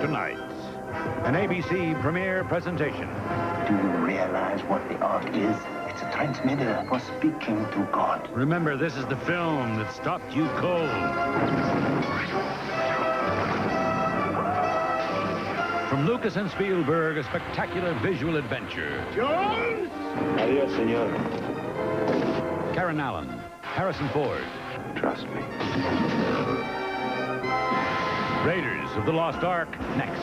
tonight. An ABC premiere presentation. Do you realize what the art is? It's a transmitter for speaking to God. Remember, this is the film that stopped you cold. From Lucas and Spielberg, a spectacular visual adventure. Jones! Adios, senor. Karen Allen, Harrison Ford. Trust me. Raiders of the Lost Ark, next.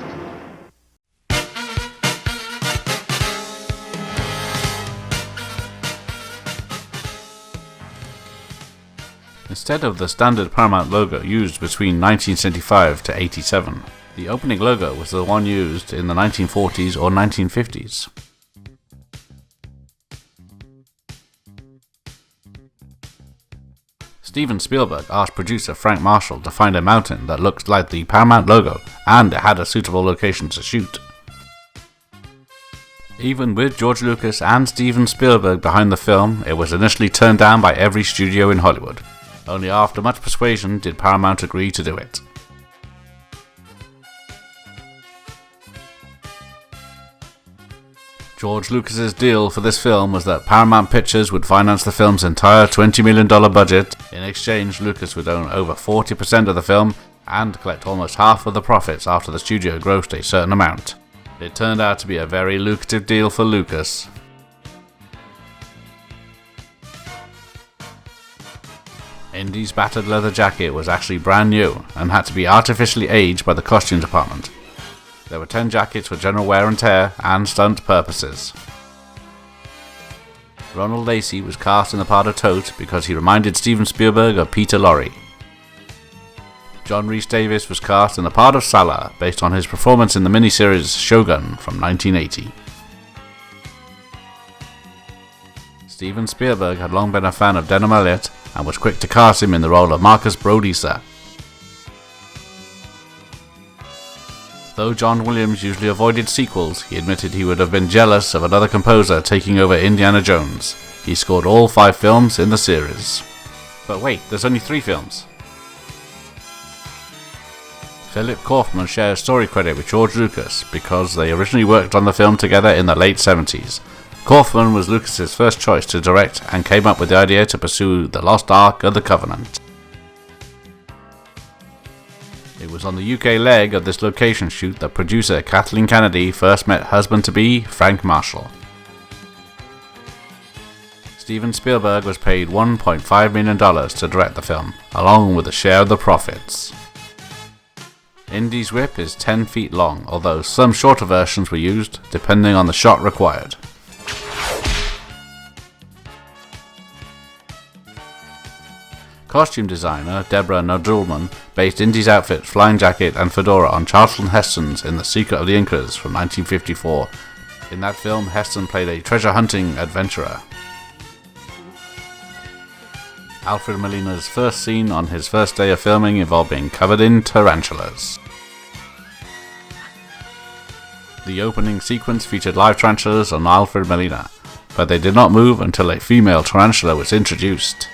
Instead of the standard Paramount logo used between 1975 to 87, the opening logo was the one used in the 1940s or 1950s. Steven Spielberg asked producer Frank Marshall to find a mountain that looked like the Paramount logo and it had a suitable location to shoot. Even with George Lucas and Steven Spielberg behind the film, it was initially turned down by every studio in Hollywood. Only after much persuasion did Paramount agree to do it. George Lucas's deal for this film was that Paramount Pictures would finance the film's entire $20 million budget. In exchange, Lucas would own over 40% of the film and collect almost half of the profits after the studio grossed a certain amount. It turned out to be a very lucrative deal for Lucas. Indy's battered leather jacket was actually brand new and had to be artificially aged by the costume department. There were 10 jackets for general wear and tear and stunt purposes. Ronald Lacey was cast in the part of Tote because he reminded Steven Spielberg of Peter Lorre. John Rhys Davies was cast in the part of Salah based on his performance in the miniseries Shogun from 1980. Steven Spielberg had long been a fan of Denholm Elliott and was quick to cast him in the role of Marcus Brody, sir. Though John Williams usually avoided sequels, he admitted he would have been jealous of another composer taking over Indiana Jones. He scored all 5 films in the series. But wait, there's only 3 films. Philip Kaufman shares story credit with George Lucas because they originally worked on the film together in the late 70s. Kaufman was Lucas's first choice to direct and came up with the idea to pursue The Lost Ark of the Covenant. It was on the UK leg of this location shoot that producer Kathleen Kennedy first met husband-to-be Frank Marshall. Steven Spielberg was paid $1.5 million to direct the film, along with a share of the profits. Indy's whip is 10 feet long, although some shorter versions were used, depending on the shot required. Costume designer Deborah Nodulman based Indy's outfit, flying jacket and fedora on Charlton Heston's in The Secret of the Incas from 1954. In that film, Heston played a treasure-hunting adventurer. Alfred Molina's first scene on his first day of filming involved being covered in tarantulas. The opening sequence featured live tarantulas on Alfred Molina, but they did not move until a female tarantula was introduced.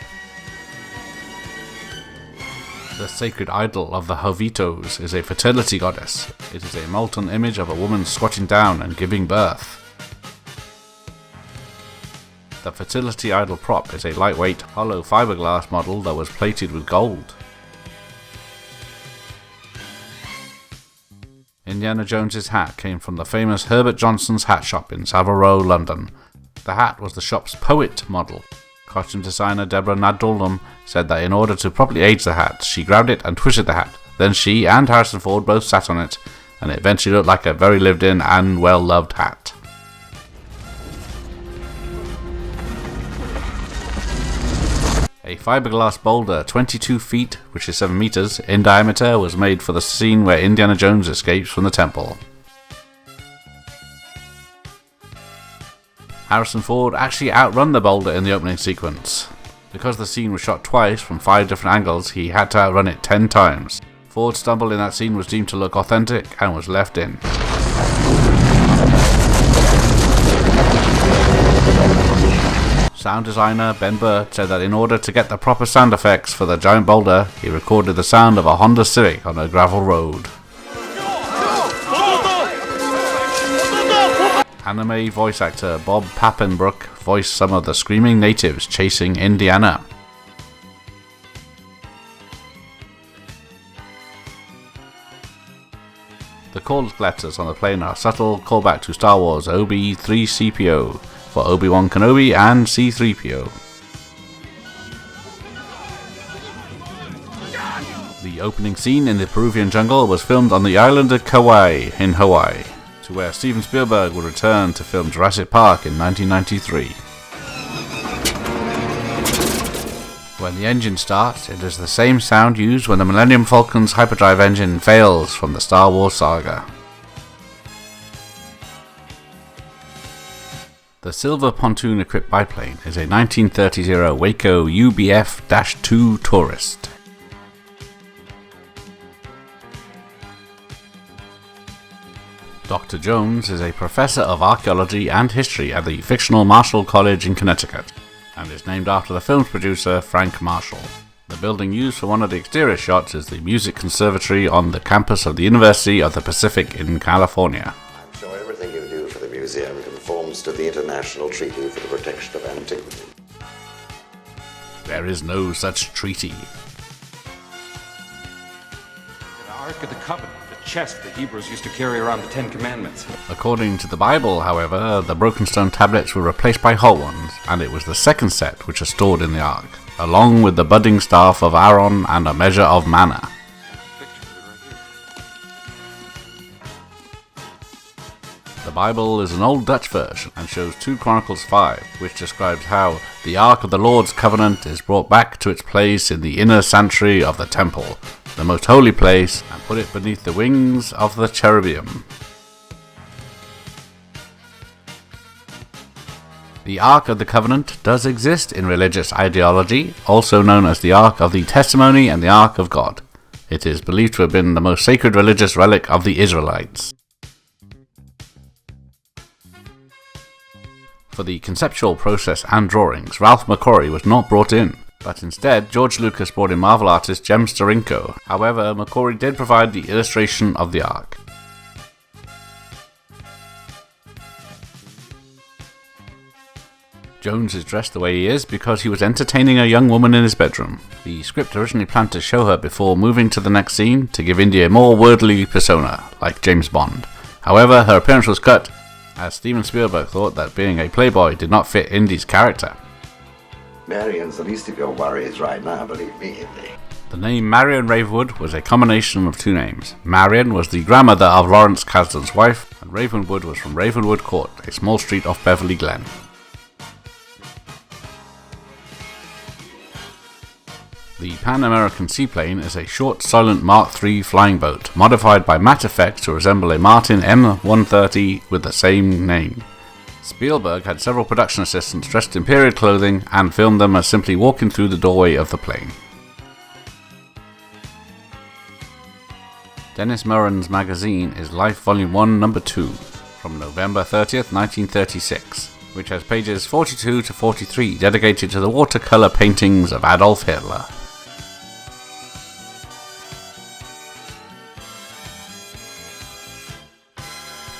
The sacred idol of the Jovitos is a fertility goddess. It is a molten image of a woman squatting down and giving birth. The fertility idol prop is a lightweight, hollow fiberglass model that was plated with gold. Indiana Jones's hat came from the famous Herbert Johnson's hat shop in Savile Row, London. The hat was the shop's poet model. Costume designer Deborah Nodulman said that in order to properly age the hat, she grabbed it and twisted the hat. Then she and Harrison Ford both sat on it, and it eventually looked like a very lived-in and well-loved hat. A fiberglass boulder 22 feet, which is 7 meters, in diameter was made for the scene where Indiana Jones escapes from the temple. Harrison Ford actually outrun the boulder in the opening sequence. Because the scene was shot twice from 5 different angles, he had to outrun it 10 times. Ford's stumble in that scene was deemed to look authentic and was left in. Sound designer Ben Burt said that in order to get the proper sound effects for the giant boulder, he recorded the sound of a Honda Civic on a gravel road. Anime voice actor Bob Pappenbrook voiced some of the screaming natives chasing Indiana. The called letters on the plane are a subtle callback to Star Wars OB-3CPO for Obi-Wan Kenobi and C-3PO. The opening scene in the Peruvian jungle was filmed on the island of Kauai in Hawaii, to where Steven Spielberg would return to film Jurassic Park in 1993. When the engine starts, it is the same sound used when the Millennium Falcon's hyperdrive engine fails from the Star Wars saga. The silver pontoon-equipped biplane is a 1930 Waco UBF-2 Tourist. Dr. Jones is a professor of archaeology and history at the fictional Marshall College in Connecticut, and is named after the film's producer Frank Marshall. The building used for one of the exterior shots is the Music Conservatory on the campus of the University of the Pacific in California. I'm sure everything you do for the museum conforms to the International Treaty for the Protection of Antiquity. There is no such treaty. The Ark of the Covenant, the chest the Hebrews used to carry around the Ten Commandments. According to the Bible, however, the broken stone tablets were replaced by whole ones, and it was the second set which are stored in the Ark, along with the budding staff of Aaron and a measure of manna. The Bible is an Old Dutch version and shows 2 Chronicles 5, which describes how the Ark of the Lord's Covenant is brought back to its place in the inner sanctuary of the temple, the most holy place, and put it beneath the wings of the cherubim. The Ark of the Covenant does exist in religious ideology, also known as the Ark of the Testimony and the Ark of God. It is believed to have been the most sacred religious relic of the Israelites. For the conceptual process and drawings, Ralph McQuarrie was not brought in, but instead George Lucas brought in Marvel artist Jem Steranko. However, McQuarrie did provide the illustration of the Ark. Jones is dressed the way he is because he was entertaining a young woman in his bedroom. The script originally planned to show her before moving to the next scene to give India a more worldly persona, like James Bond. However, her appearance was cut, as Steven Spielberg thought that being a playboy did not fit Indy's character. Marion's the least of your worries right now, believe me, Indy. The name Marion Ravenwood was a combination of 2 names. Marion was the grandmother of Lawrence Kasdan's wife, and Ravenwood was from Ravenwood Court, a small street off Beverly Glen. The Pan American Seaplane is a short, silent Mark III flying boat, modified by matte effects to resemble a Martin M130 with the same name. Spielberg had several production assistants dressed in period clothing and filmed them as simply walking through the doorway of the plane. Dennis Murren's magazine is Life Volume 1, Number 2, from November 30th, 1936, which has pages 42 to 43 dedicated to the watercolor paintings of Adolf Hitler.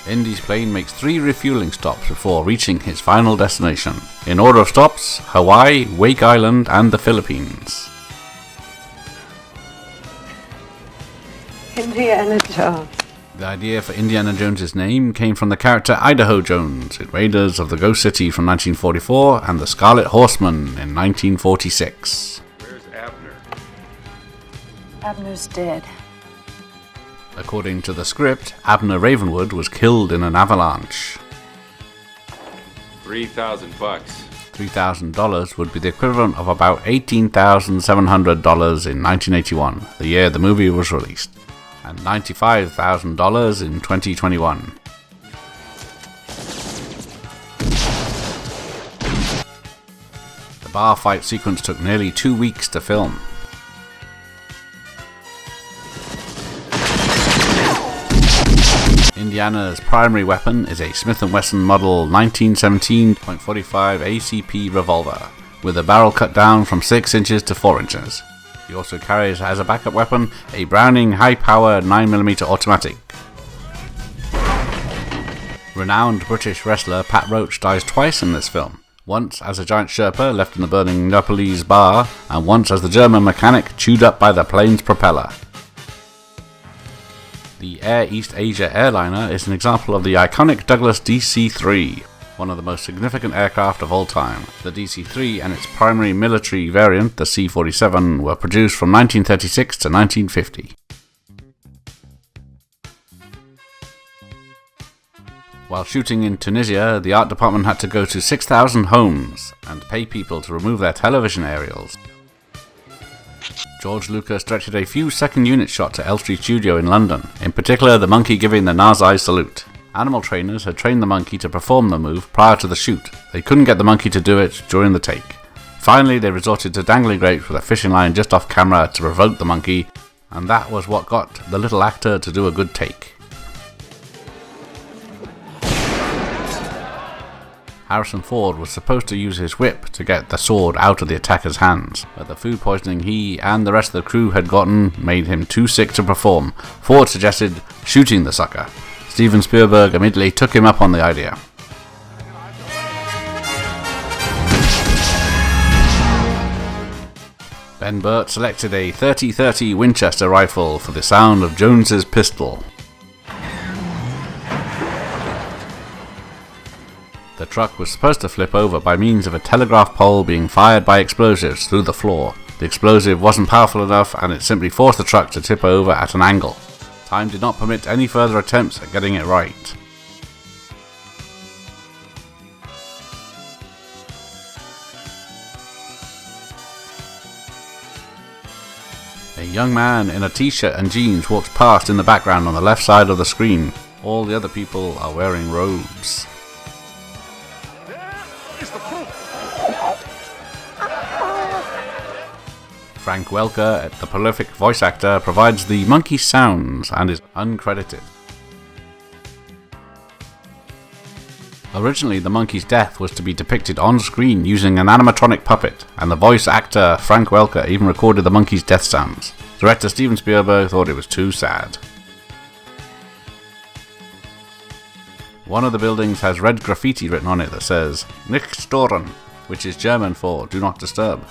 Indy's plane makes 3 refueling stops before reaching his final destination. In order of stops, Hawaii, Wake Island, and the Philippines. Indiana Jones. The idea for Indiana Jones's name came from the character Idaho Jones in Raiders of the Ghost City from 1944 and the Scarlet Horseman in 1946. Where's Abner? Abner's dead. According to the script, Abner Ravenwood was killed in an avalanche. $3,000. $3,000 would be the equivalent of about $18,700 in 1981, the year the movie was released, and $95,000 in 2021. The bar fight sequence took nearly 2 weeks to film. Indiana's primary weapon is a Smith & Wesson model 1917.45 ACP revolver, with a barrel cut down from 6 inches to 4 inches. He also carries as a backup weapon a Browning high-power 9mm automatic. Renowned British wrestler Pat Roach dies twice in this film. Once as a giant Sherpa left in the burning Nepalese bar, and once as the German mechanic chewed up by the plane's propeller. The Air East Asia airliner is an example of the iconic Douglas DC-3, one of the most significant aircraft of all time. The DC-3 and its primary military variant, the C-47, were produced from 1936 to 1950. While shooting in Tunisia, the art department had to go to 6,000 homes and pay people to remove their television aerials. George Lucas directed a few second unit shots at Elstree Studio in London, in particular the monkey giving the Nazai salute. Animal trainers had trained the monkey to perform the move prior to the shoot. They couldn't get the monkey to do it during the take. Finally, they resorted to dangling grapes with a fishing line just off camera to provoke the monkey, and that was what got the little actor to do a good take. Harrison Ford was supposed to use his whip to get the sword out of the attacker's hands, but the food poisoning he and the rest of the crew had gotten made him too sick to perform. Ford suggested shooting the sucker. Steven Spielberg immediately took him up on the idea. Ben Burtt selected a .30-30 Winchester rifle for the sound of Jones's pistol. The truck was supposed to flip over by means of a telegraph pole being fired by explosives through the floor. The explosive wasn't powerful enough and it simply forced the truck to tip over at an angle. Time did not permit any further attempts at getting it right. A young man in a t-shirt and jeans walks past in the background on the left side of the screen. All the other people are wearing robes. Frank Welker, the prolific voice actor, provides the monkey sounds and is uncredited. Originally, the monkey's death was to be depicted on screen using an animatronic puppet, and the voice actor Frank Welker even recorded the monkey's death sounds. Director Steven Spielberg thought it was too sad. One of the buildings has red graffiti written on it that says "Nicht stören," which is German for "do not disturb."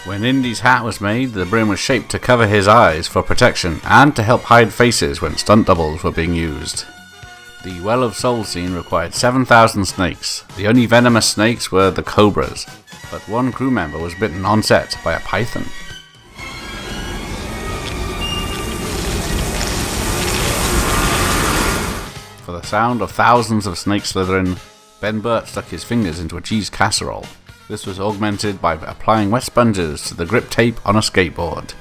When Indy's hat was made, the brim was shaped to cover his eyes for protection and to help hide faces when stunt doubles were being used. The Well of Souls scene required 7,000 snakes. The only venomous snakes were the cobras, but one crew member was bitten on set by a python. For the sound of thousands of snakes slithering, Ben Burtt stuck his fingers into a cheese casserole. This was augmented by applying wet sponges to the grip tape on a skateboard.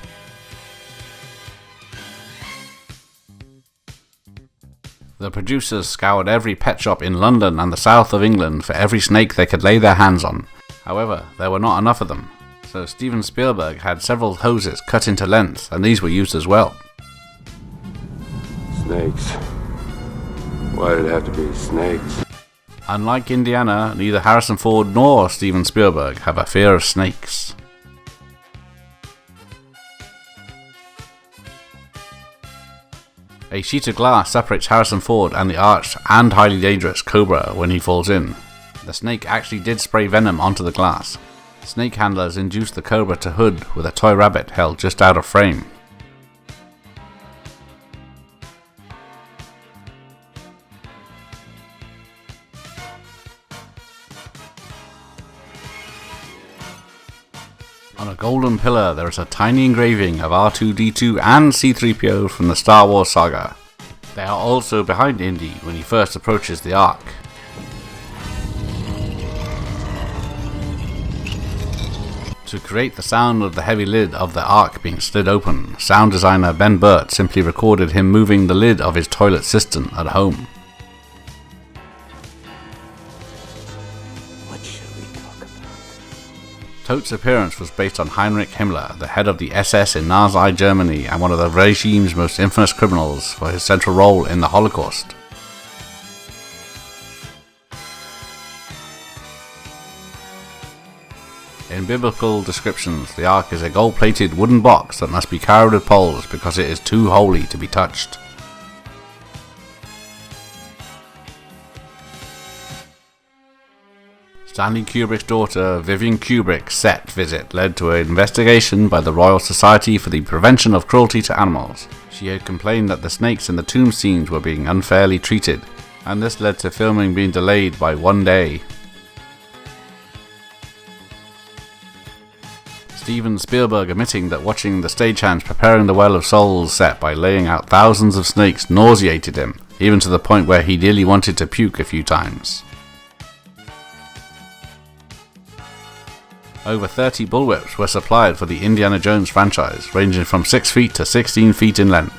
The producers scoured every pet shop in London and the south of England for every snake they could lay their hands on. However, there were not enough of them, so Steven Spielberg had several hoses cut into length, and these were used as well. Snakes. Why did it have to be snakes? Unlike Indiana, neither Harrison Ford nor Steven Spielberg have a fear of snakes. A sheet of glass separates Harrison Ford and the arched and highly dangerous Cobra when he falls in. The snake actually did spray venom onto the glass. Snake handlers induced the Cobra to hood with a toy rabbit held just out of frame. On a golden pillar there is a tiny engraving of R2-D2 and C-3PO from the Star Wars saga. They are also behind Indy when he first approaches the Ark. To create the sound of the heavy lid of the Ark being slid open, sound designer Ben Burtt simply recorded him moving the lid of his toilet cistern at home. Toad's appearance was based on Heinrich Himmler, the head of the SS in Nazi Germany and one of the regime's most infamous criminals for his central role in the Holocaust. In biblical descriptions, the Ark is a gold-plated wooden box that must be carried with poles because it is too holy to be touched. Stanley Kubrick's daughter Vivian Kubrick's set visit led to an investigation by the Royal Society for the Prevention of Cruelty to Animals. She had complained that the snakes in the tomb scenes were being unfairly treated, and this led to filming being delayed by 1 day. Steven Spielberg admitting that watching the stagehands preparing the Well of Souls set by laying out thousands of snakes nauseated him, even to the point where he nearly wanted to puke a few times. Over 30 bullwhips were supplied for the Indiana Jones franchise, ranging from 6 feet to 16 feet in length.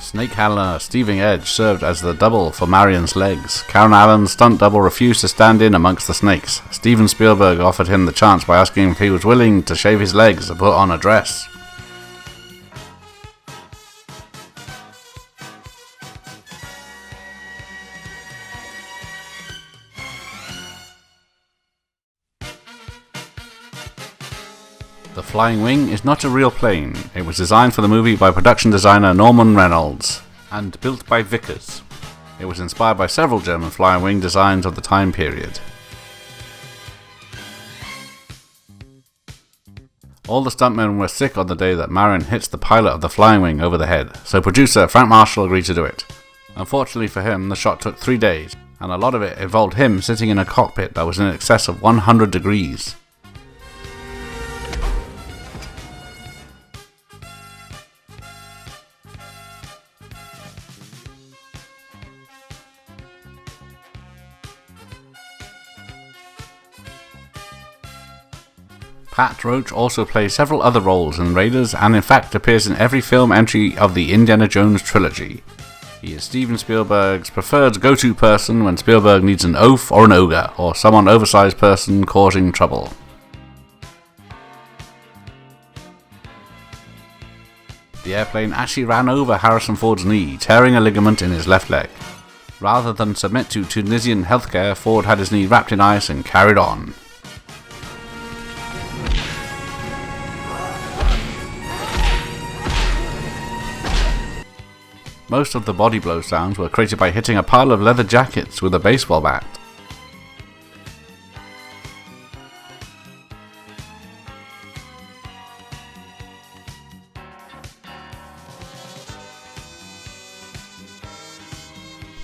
Snake handler Steving Edge served as the double for Marion's legs. Karen Allen's stunt double refused to stand in amongst the snakes. Steven Spielberg offered him the chance by asking if he was willing to shave his legs and put on a dress. The Flying Wing is not a real plane. It was designed for the movie by production designer Norman Reynolds and built by Vickers. It was inspired by several German flying wing designs of the time period. All the stuntmen were sick on the day that Marion hits the pilot of the Flying Wing over the head, so producer Frank Marshall agreed to do it. Unfortunately for him, the shot took 3 days, and a lot of it involved him sitting in a cockpit that was in excess of 100 degrees. Pat Roach also plays several other roles in Raiders and in fact appears in every film entry of the Indiana Jones trilogy. He is Steven Spielberg's preferred go-to person when Spielberg needs an oaf or an ogre, or some oversized person causing trouble. The airplane actually ran over Harrison Ford's knee, tearing a ligament in his left leg. Rather than submit to Tunisian healthcare, Ford had his knee wrapped in ice and carried on. Most of the body blow sounds were created by hitting a pile of leather jackets with a baseball bat.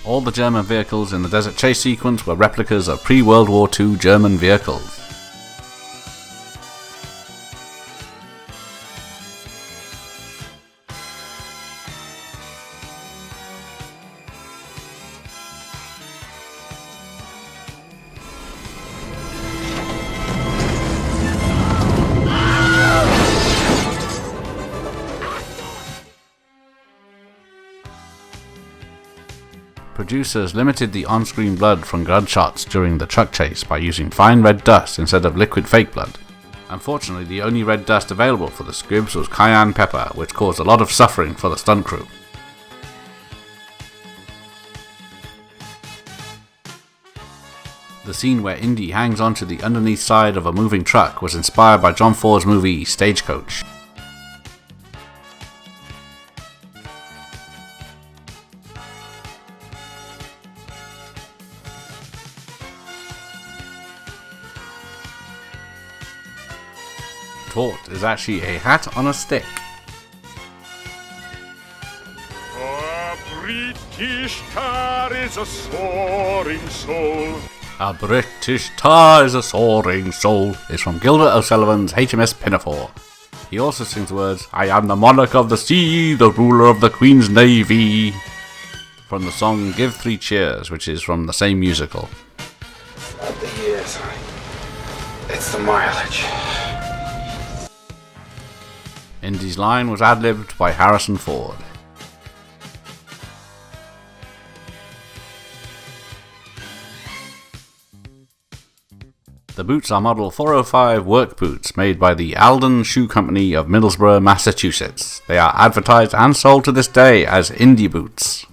All the German vehicles in the desert chase sequence were replicas of pre-World War II German vehicles. Producers limited the on-screen blood from gunshots during the truck chase by using fine red dust instead of liquid fake blood. Unfortunately, the only red dust available for the squibs was cayenne pepper, which caused a lot of suffering for the stunt crew. The scene where Indy hangs onto the underneath side of a moving truck was inspired by John Ford's movie Stagecoach. Tort is actually a hat on a stick. A British tar is a soaring soul. A British tar is a soaring soul is from Gilbert O'Sullivan's HMS Pinafore. He also sings the words, "I am the monarch of the sea, the ruler of the Queen's Navy," from the song Give 3 Cheers, which is from the same musical. Not the years. It's the mileage. Indy's line was ad-libbed by Harrison Ford. The boots are Model 405 work boots made by the Alden Shoe Company of Middlesbrough, Massachusetts. They are advertised and sold to this day as indie boots.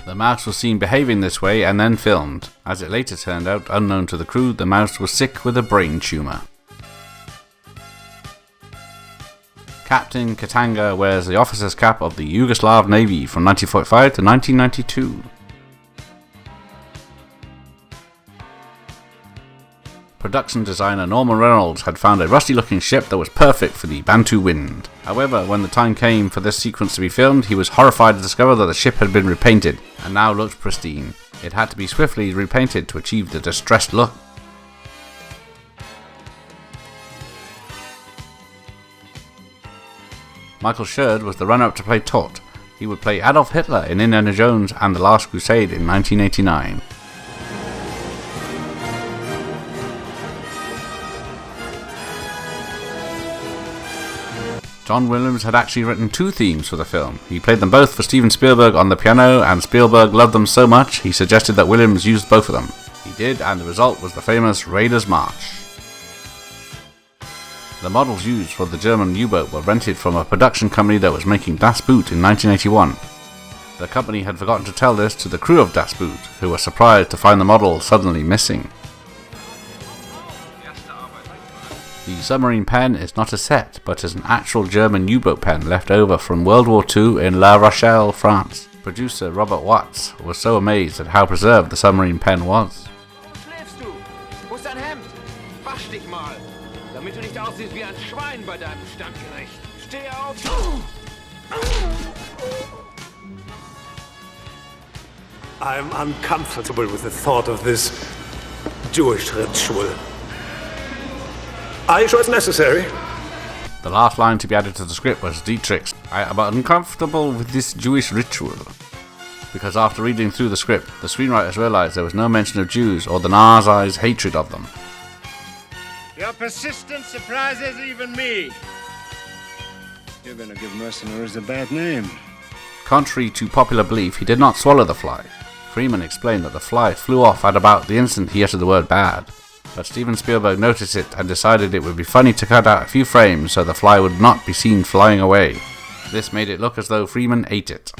The mouse was seen behaving this way and then filmed. As it later turned out, unknown to the crew, the mouse was sick with a brain tumour. Captain Katanga wears the officer's cap of the Yugoslav Navy from 1945 to 1992. Production designer Norman Reynolds had found a rusty-looking ship that was perfect for the Bantu wind. However, when the time came for this sequence to be filmed, he was horrified to discover that the ship had been repainted and now looked pristine. It had to be swiftly repainted to achieve the distressed look. Michael Sherd was the runner-up to play Tot. He would play Adolf Hitler in Indiana Jones and The Last Crusade in 1989. John Williams had actually written 2 themes for the film. He played them both for Steven Spielberg on the piano, and Spielberg loved them so much he suggested that Williams used both of them. He did, and the result was the famous Raiders March. The models used for the German U-boat were rented from a production company that was making Das Boot in 1981. The company had forgotten to tell this to the crew of Das Boot, who were surprised to find the model suddenly missing. The submarine pen is not a set, but is an actual German U-boat pen left over from World War II in La Rochelle, France. Producer Robert Watts was so amazed at how preserved the submarine pen was. Schläfst du? Wo ist dein Hemd? Wasch dich mal, damit du nicht aussiehst wie ein Schwein bei deinem Standgericht. Steh auf! I'm uncomfortable with the thought of this Jewish ritual. Are you sure it's necessary? The last line to be added to the script was Dietrich's, "I am uncomfortable with this Jewish ritual." Because after reading through the script, the screenwriters realized there was no mention of Jews or the Nazis' hatred of them. Your persistence surprises even me. You're gonna give mercenaries a bad name. Contrary to popular belief, he did not swallow the fly. Freeman explained that the fly flew off at about the instant he uttered the word bad. But Steven Spielberg noticed it and decided it would be funny to cut out a few frames so the fly would not be seen flying away. This made it look as though Freeman ate it.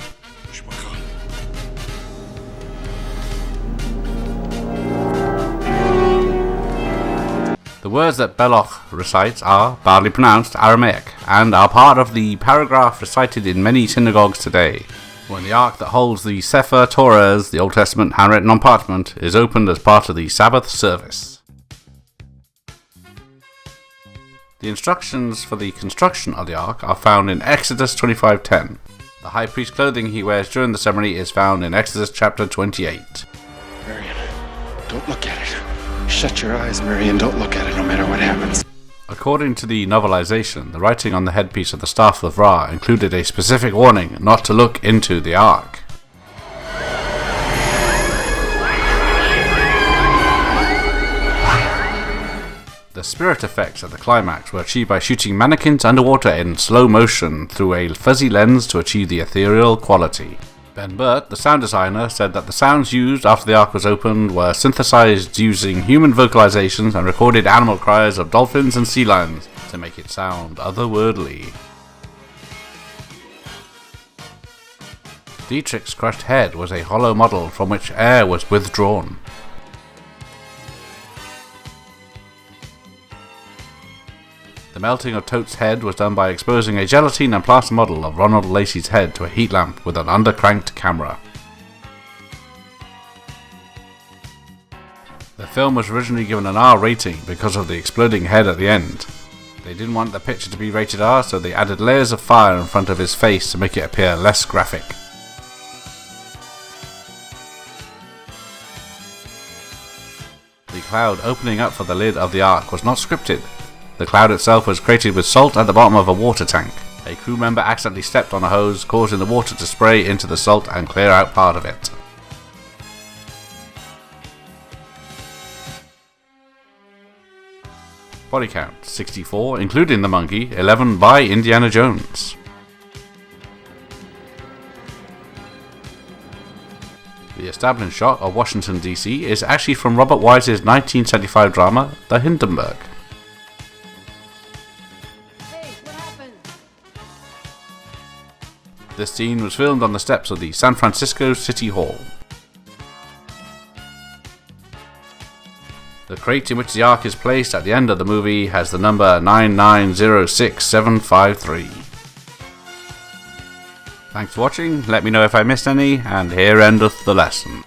The words that Belloch recites are badly pronounced Aramaic and are part of the paragraph recited in many synagogues today. When the ark that holds the Sefer Torahs, the Old Testament handwritten on parchment, is opened as part of the Sabbath service. The instructions for the construction of the ark are found in Exodus 25:10. The high priest's clothing he wears during the ceremony is found in Exodus chapter 28. Marion, don't look at it. Shut your eyes, Marion. Don't look at it no matter what happens. According to the novelization, the writing on the headpiece of the Staff of Ra included a specific warning not to look into the ark. The spirit effects at the climax were achieved by shooting mannequins underwater in slow motion through a fuzzy lens to achieve the ethereal quality. Ben Burt, the sound designer, said that the sounds used after the ark was opened were synthesized using human vocalizations and recorded animal cries of dolphins and sea lions to make it sound otherworldly. Dietrich's crushed head was a hollow model from which air was withdrawn. The melting of Tote's head was done by exposing a gelatine and plaster model of Ronald Lacey's head to a heat lamp with an undercranked camera. The film was originally given an R rating because of the exploding head at the end. They didn't want the picture to be rated R, so they added layers of fire in front of his face to make it appear less graphic. The cloud opening up for the lid of the ark was not scripted. The cloud itself was created with salt at the bottom of a water tank. A crew member accidentally stepped on a hose, causing the water to spray into the salt and clear out part of it. Body count 64, including the monkey, 11 by Indiana Jones. The establishing shot of Washington DC is actually from Robert Wise's 1975 drama, The Hindenburg. Hey, what happened? This scene was filmed on the steps of the San Francisco City Hall. The crate in which the Ark is placed at the end of the movie has the number 9906753. Thanks for watching, let me know if I missed any, and here endeth the lesson.